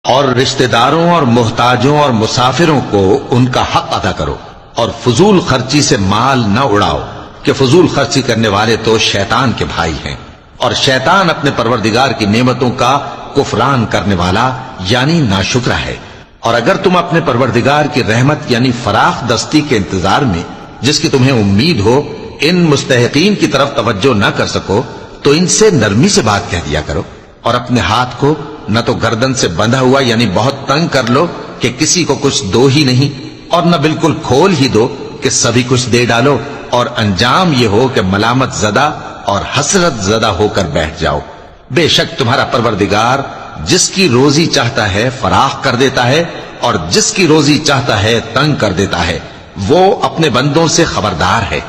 और रिश्तेदारों और मोहताजों और मुसाफिरों को उनका हक अदा करो, और फजूल खर्ची से माल न उड़ाओ कि फजूल खर्ची करने वाले तो शैतान के भाई हैं, और शैतान अपने परवरदिगार की नेमतों का कुफरान करने वाला यानी नाशुक्रा है। और अगर तुम अपने परवरदिगार की रहमत यानी फराख दस्ती के इंतजार में, जिसकी तुम्हें उम्मीद हो, इन मुस्तहिकीन की तरफ तवज्जो न कर सको तो इनसे नरमी से बात कह दिया करो, और अपने हाथ को न तो गर्दन से बंधा हुआ यानी बहुत तंग कर लो कि किसी को कुछ दो ही नहीं, और न बिल्कुल खोल ही दो कि सभी कुछ दे डालो, और अंजाम ये हो कि मलामत ज़दा और हसरत ज़दा होकर बैठ जाओ। बेशक तुम्हारा परवरदिगार जिसकी रोजी चाहता है फराख कर देता है, और जिसकी रोजी चाहता है तंग कर देता है। वो अपने बंदों से खबरदार है।